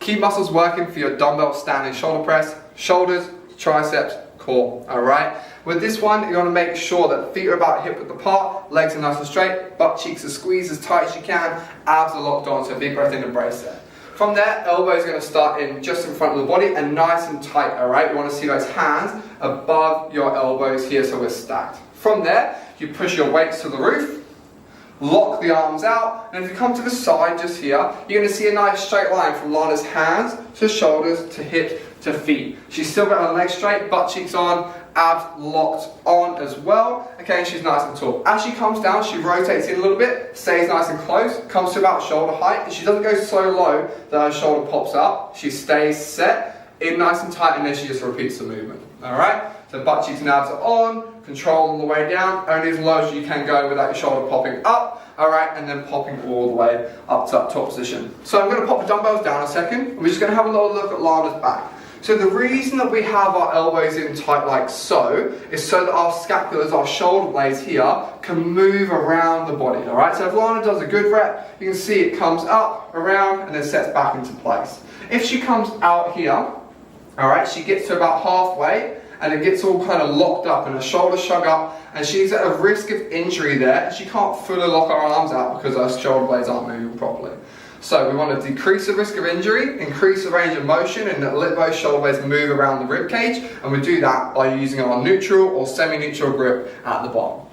Key muscles working for your dumbbell standing shoulder press, shoulders, triceps, core, alright? With this one, you want to make sure that feet are about hip width apart, legs are nice and straight, butt cheeks are squeezed as tight as you can, abs are locked on, so big breath in and brace there. From there, elbows are going to start in just in front of the body and nice and tight, alright? You want to see those hands above your elbows here so we're stacked. From there, you push your weights to the roof, lock the arms out, and if you come to the side just here, you're going to see a nice straight line from Lana's hands to shoulders to hips to feet. She's still got her legs straight, butt cheeks on, abs locked on as well. Okay, and she's nice and tall. As she comes down, she rotates in a little bit, stays nice and close, comes to about shoulder height, and she doesn't go so low that her shoulder pops up. She stays set, in nice and tight, and then she just repeats the movement. Alright? So butt cheeks and abs are on, control all the way down, only as low as you can go without your shoulder popping up. Alright, and then popping all the way up to that top position. So I'm going to pop the dumbbells down a second, and we're just going to have a little look at Lana's back. So the reason that we have our elbows in tight like so is so that our scapulars, our shoulder blades here, can move around the body, alright? So if Lana does a good rep, you can see it comes up, around, and then sets back into place. If she comes out here, alright, she gets to about halfway, and it gets all kind of locked up, and her shoulders shrug up, and she's at a risk of injury there, and she can't fully lock her arms out because her shoulder blades aren't moving properly. So we want to decrease the risk of injury, increase the range of motion, and let those shoulder blades move around the rib cage, and we do that by using our neutral or semi-neutral grip at the bottom.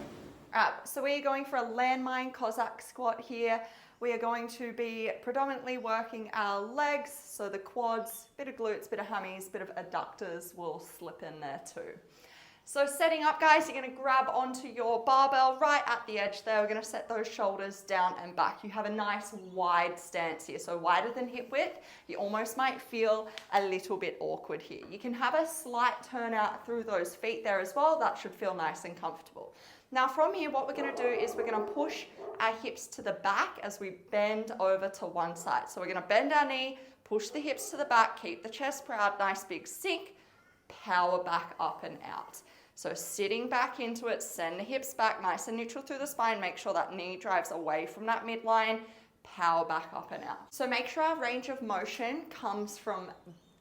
Alright, so we're going for a landmine Cossack squat here. We are going to be predominantly working our legs, so the quads, bit of glutes, bit of hammies, bit of adductors will slip in there too. So setting up, guys, you're going to grab onto your barbell right at the edge there. We're going to set those shoulders down and back. You have a nice wide stance here, so wider than hip width. You almost might feel a little bit awkward here. You can have a slight turnout through those feet there as well. That should feel nice and comfortable. Now from here, what we're going to do is we're going to push our hips to the back as we bend over to one side. So we're going to bend our knee, push the hips to the back, keep the chest proud, nice big sink, power back up and out. So sitting back into it, send the hips back, nice and neutral through the spine, make sure that knee drives away from that midline, power back up and out. So make sure our range of motion comes from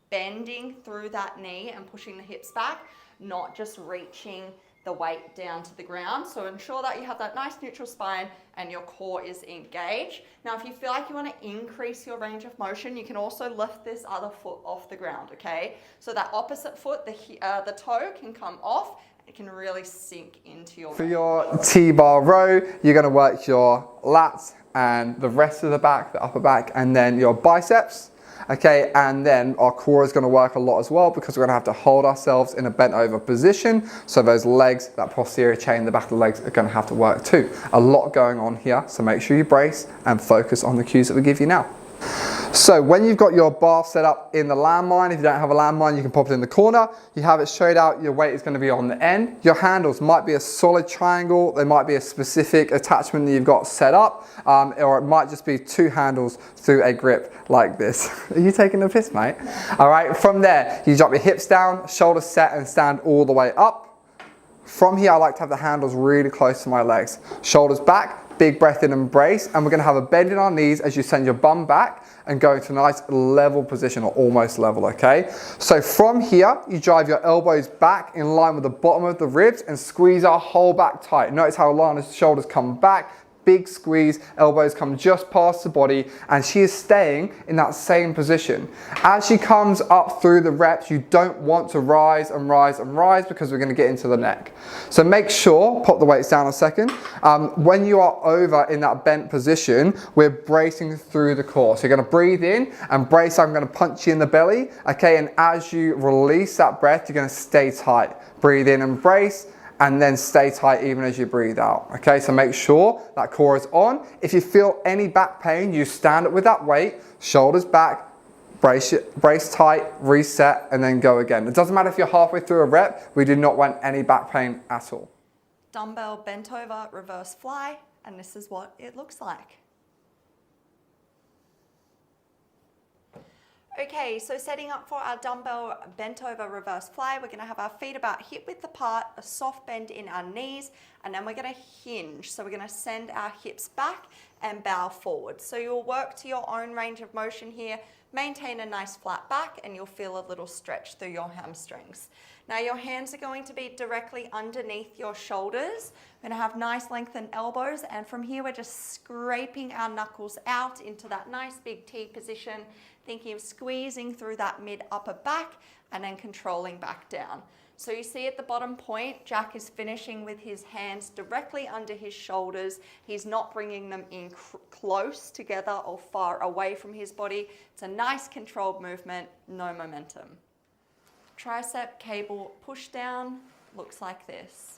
bending through that knee and pushing the hips back, not just reaching the weight down to the ground. So ensure that you have that nice neutral spine and your core is engaged. Now, if you feel like you want to increase your range of motion, you can also lift this other foot off the ground, okay? So that opposite foot, the toe can come off. It can really sink into your... For your T-bar row, you're going to work your lats and the rest of the back, the upper back, and then your biceps. Okay, and then our core is going to work a lot as well because we're going to have to hold ourselves in a bent over position. So those legs, that posterior chain, the back of the legs are going to have to work too. A lot going on here, so make sure you brace and focus on the cues that we give you now. So when you've got your bar set up in the landmine, if you don't have a landmine, you can pop it in the corner. You have it straight out, your weight is going to be on the end. Your handles might be a solid triangle, there might be a specific attachment that you've got set up, or it might just be two handles through a grip like this. Are you taking a piss, mate? All right, from there, you drop your hips down, shoulders set and stand all the way up. From here, I like to have the handles really close to my legs. Shoulders back, big breath in and brace, and we're going to have a bend in our knees as you send your bum back and go into a nice level position or almost level, okay? So from here, you drive your elbows back in line with the bottom of the ribs and squeeze our whole back tight. Notice how Lana's shoulders come back, big squeeze, elbows come just past the body, and she is staying in that same position. As she comes up through the reps, you don't want to rise and rise and rise because we're going to get into the neck. So make sure, pop the weights down a second, when you are over in that bent position, we're bracing through the core. So you're going to breathe in and brace. I'm going to punch you in the belly, okay, and as you release that breath, you're going to stay tight. Breathe in and brace, and then stay tight even as you breathe out. Okay, so make sure that core is on. If you feel any back pain, you stand up with that weight, shoulders back, brace tight, reset, and then go again. It doesn't matter if you're halfway through a rep, we do not want any back pain at all. Dumbbell bent over, reverse fly, and this is what it looks like. Okay, so setting up for our dumbbell bent over reverse fly, we're going to have our feet about hip width apart, a soft bend in our knees, and then we're going to hinge. So we're going to send our hips back and bow forward. So you'll work to your own range of motion here. Maintain a nice flat back and you'll feel a little stretch through your hamstrings. Now your hands are going to be directly underneath your shoulders. We're going to have nice lengthened elbows, and from here we're just scraping our knuckles out into that nice big T position, thinking of squeezing through that mid upper back and then controlling back down. So you see at the bottom point, Jack is finishing with his hands directly under his shoulders. He's not bringing them in close together or far away from his body. It's a nice controlled movement, no momentum. Tricep cable push down looks like this.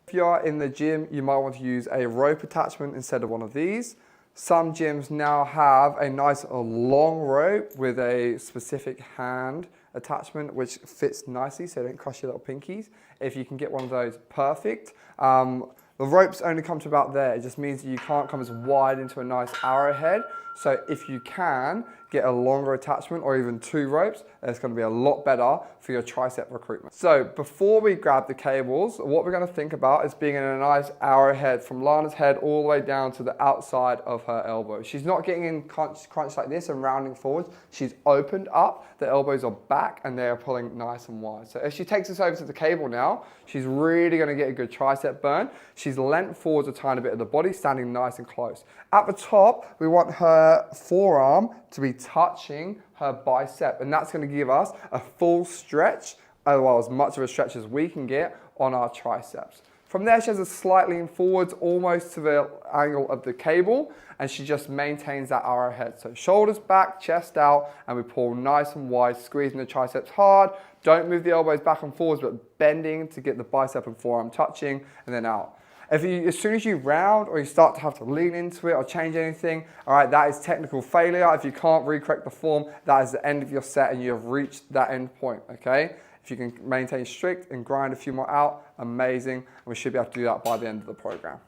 If you are in the gym, you might want to use a rope attachment instead of one of these. Some gyms now have a nice long rope with a specific hand attachment which fits nicely so you don't crush your little pinkies. If you can get one of those, perfect. The ropes only come to about there. It just means that you can't come as wide into a nice arrowhead. So if you can get a longer attachment or even 2 ropes, it's going to be a lot better for your tricep recruitment. So before we grab the cables, what we're going to think about is being in a nice arrowhead from Lana's head all the way down to the outside of her elbow. She's not getting in crunch like this and rounding forwards. She's opened up, the elbows are back and they are pulling nice and wide. So if she takes this over to the cable now, she's really going to get a good tricep burn. She's leant forwards a tiny bit of the body, standing nice and close. At the top, we want her forearm to be touching her bicep, and that's going to give us a full stretch, well, as much of a stretch as we can get on our triceps. From there, she has a slight lean forwards, almost to the angle of the cable, and she just maintains that arrowhead. So shoulders back, chest out, and we pull nice and wide, squeezing the triceps hard. Don't move the elbows back and forwards, but bending to get the bicep and forearm touching, and then out. As soon as you round or you start to have to lean into it or change anything, all right, that is technical failure. If you can't recorrect the form, that is the end of your set and you have reached that end point, okay? If you can maintain strict and grind a few more out, amazing. And we should be able to do that by the end of the program.